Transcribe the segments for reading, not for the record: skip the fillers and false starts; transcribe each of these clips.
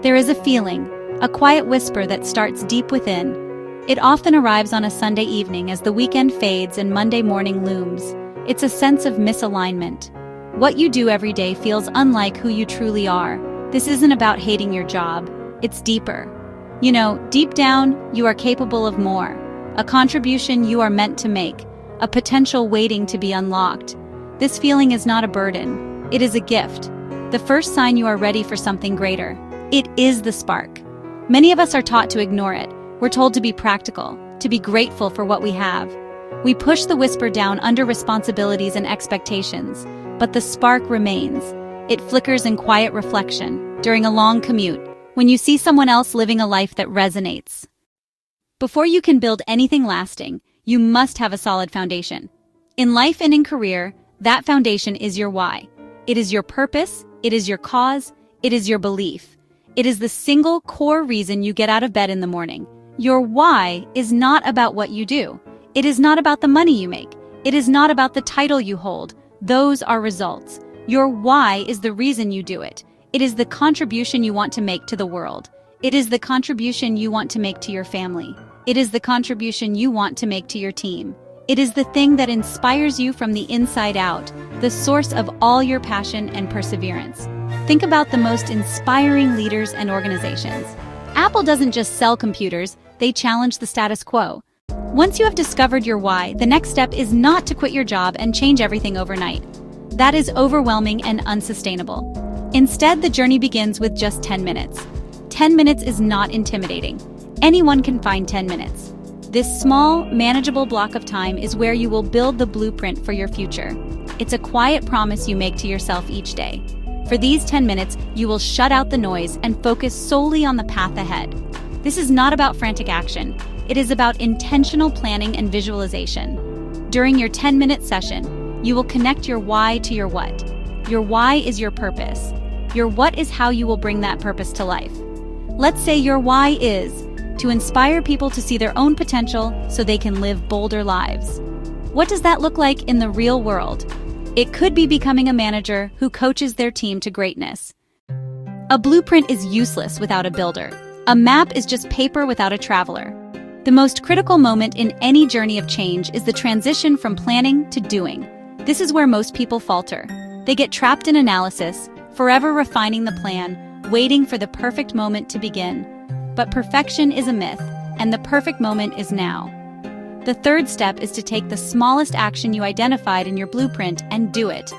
There is a feeling, a quiet whisper that starts deep within. It often arrives on a Sunday evening as the weekend fades and Monday morning looms. It's a sense of misalignment. What you do every day feels unlike who you truly are. This isn't about hating your job. It's deeper. You know, deep down, you are capable of more. A contribution you are meant to make. A potential waiting to be unlocked. This feeling is not a burden. It is a gift. The first sign you are ready for something greater. It is the spark. Many of us are taught to ignore it. We're told to be practical, to be grateful for what we have. We push the whisper down under responsibilities and expectations, but the spark remains. It flickers in quiet reflection, during a long commute, when you see someone else living a life that resonates. Before you can build anything lasting, you must have a solid foundation. In life and in career, that foundation is your why. It is your purpose, it is your cause, it is your belief. It is the single core reason you get out of bed in the morning. Your why is not about what you do. It is not about the money you make. It is not about the title you hold. Those are results. Your why is the reason you do it. It is the contribution you want to make to the world. It is the contribution you want to make to your family. It is the contribution you want to make to your team. It is the thing that inspires you from the inside out, the source of all your passion and perseverance. Think about the most inspiring leaders and organizations. Apple doesn't just sell computers, they challenge the status quo. Once you have discovered your why, the next step is not to quit your job and change everything overnight. That is overwhelming and unsustainable. Instead, the journey begins with just 10 minutes. 10 minutes is not intimidating. Anyone can find 10 minutes. This small, manageable block of time is where you will build the blueprint for your future. It's a quiet promise you make to yourself each day. For these 10 minutes, you will shut out the noise and focus solely on the path ahead. This is not about frantic action. It is about intentional planning and visualization. During your 10-minute session, you will connect your why to your what. Your why is your purpose. Your what is how you will bring that purpose to life. Let's say your why is to inspire people to see their own potential so they can live bolder lives. What does that look like in the real world? It could be becoming a manager who coaches their team to greatness. A blueprint is useless without a builder. A map is just paper without a traveler. The most critical moment in any journey of change is the transition from planning to doing. This is where most people falter. They get trapped in analysis, forever refining the plan, waiting for the perfect moment to begin. But perfection is a myth, and the perfect moment is now. The third step is to take the smallest action you identified in your blueprint and do it.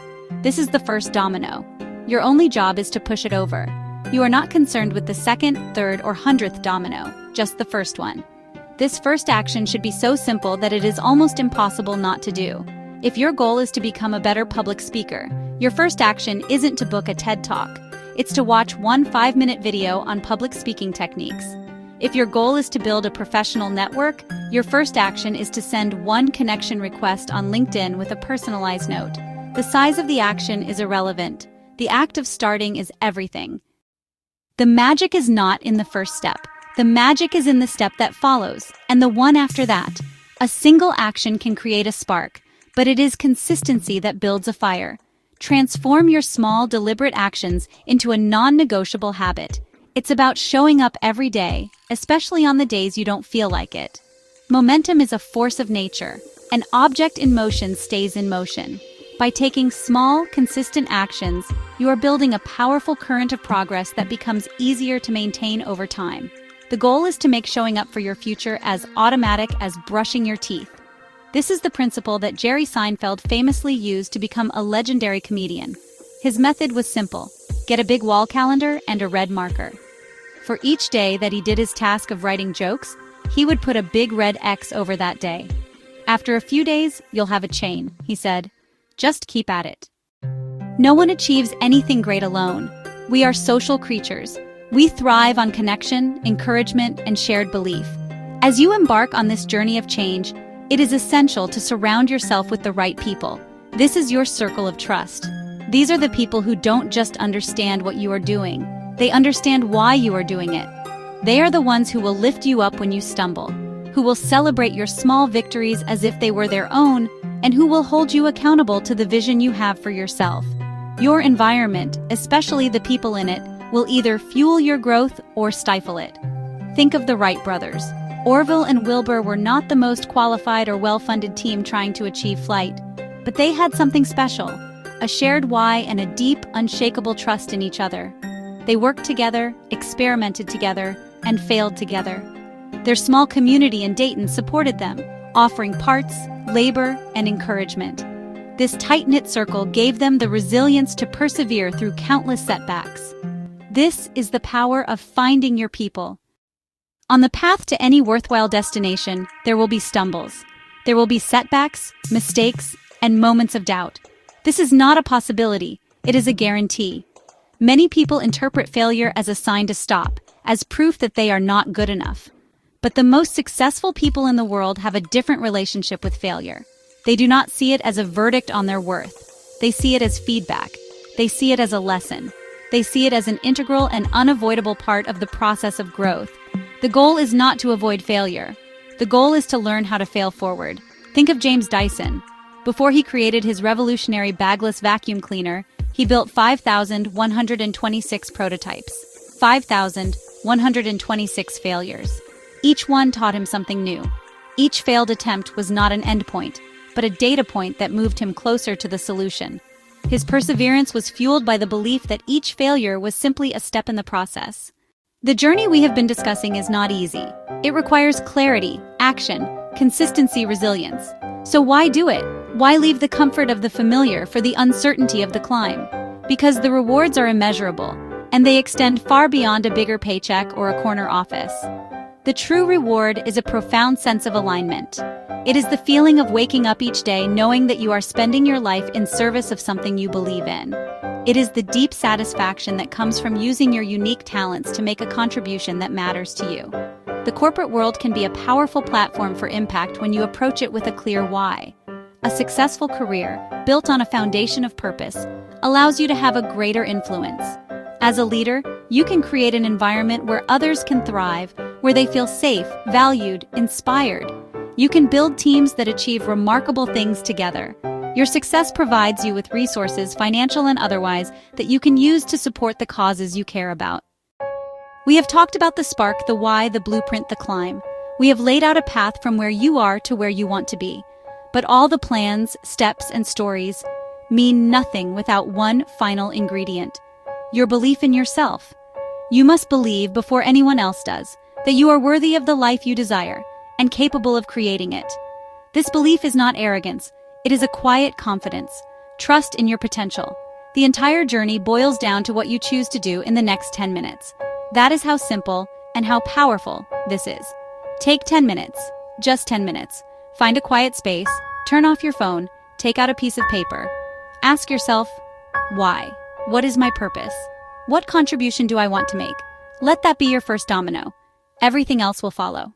This is the first domino. Your only job is to push it over. You are not concerned with the second, third, or 100th domino, just the first one. This first action should be so simple that it is almost impossible not to do. If your goal is to become a better public speaker, your first action isn't to book a TED Talk. It's to watch one 5-minute video on public speaking techniques. If your goal is to build a professional network, your first action is to send one connection request on LinkedIn with a personalized note. The size of the action is irrelevant. The act of starting is everything. The magic is not in the first step. The magic is in the step that follows, and the one after that. A single action can create a spark, but it is consistency that builds a fire. Transform your small, deliberate actions into a non-negotiable habit. It's about showing up every day, especially on the days you don't feel like it. Momentum is a force of nature. An object in motion stays in motion. By taking small, consistent actions, you are building a powerful current of progress that becomes easier to maintain over time. The goal is to make showing up for your future as automatic as brushing your teeth. This is the principle that Jerry Seinfeld famously used to become a legendary comedian. His method was simple. Get a big wall calendar and a red marker. For each day that he did his task of writing jokes, he would put a big red X over that day. After a few days, you'll have a chain, he said. Just keep at it. No one achieves anything great alone. We are social creatures. We thrive on connection, encouragement, and shared belief. As you embark on this journey of change, it is essential to surround yourself with the right people. This is your circle of trust. These are the people who don't just understand what you are doing. They understand why you are doing it. They are the ones who will lift you up when you stumble, who will celebrate your small victories as if they were their own, and who will hold you accountable to the vision you have for yourself. Your environment, especially the people in it, will either fuel your growth or stifle it. Think of the Wright brothers. Orville and Wilbur were not the most qualified or well-funded team trying to achieve flight, but they had something special, a shared why and a deep, unshakable trust in each other. They worked together, experimented together, and failed together. Their small community in Dayton supported them, offering parts, labor, and encouragement. This tight-knit circle gave them the resilience to persevere through countless setbacks. This is the power of finding your people. On the path to any worthwhile destination, there will be stumbles. There will be setbacks, mistakes, and moments of doubt. This is not a possibility, it is a guarantee. Many people interpret failure as a sign to stop, as proof that they are not good enough. But the most successful people in the world have a different relationship with failure. They do not see it as a verdict on their worth. They see it as feedback. They see it as a lesson. They see it as an integral and unavoidable part of the process of growth. The goal is not to avoid failure. The goal is to learn how to fail forward. Think of James Dyson. Before he created his revolutionary bagless vacuum cleaner, he built 5,126 prototypes, 5,126 failures. Each one taught him something new. Each failed attempt was not an endpoint, but a data point that moved him closer to the solution. His perseverance was fueled by the belief that each failure was simply a step in the process. The journey we have been discussing is not easy. It requires clarity, action, consistency, resilience. So why do it? Why leave the comfort of the familiar for the uncertainty of the climb? Because the rewards are immeasurable, and they extend far beyond a bigger paycheck or a corner office. The true reward is a profound sense of alignment. It is the feeling of waking up each day knowing that you are spending your life in service of something you believe in. It is the deep satisfaction that comes from using your unique talents to make a contribution that matters to you. The corporate world can be a powerful platform for impact when you approach it with a clear why. A successful career, built on a foundation of purpose, allows you to have a greater influence. As a leader, you can create an environment where others can thrive, where they feel safe, valued, inspired. You can build teams that achieve remarkable things together. Your success provides you with resources, financial and otherwise, that you can use to support the causes you care about. We have talked about the spark, the why, the blueprint, the climb. We have laid out a path from where you are to where you want to be. But all the plans, steps, and stories mean nothing without one final ingredient: your belief in yourself. You must believe before anyone else does that you are worthy of the life you desire and capable of creating it. This belief is not arrogance. It is a quiet confidence, trust in your potential. The entire journey boils down to what you choose to do in the next 10 minutes. That is how simple and how powerful this is. Take 10 minutes, just 10 minutes. Find a quiet space, turn off your phone, take out a piece of paper. Ask yourself, why? What is my purpose? What contribution do I want to make? Let that be your first domino. Everything else will follow.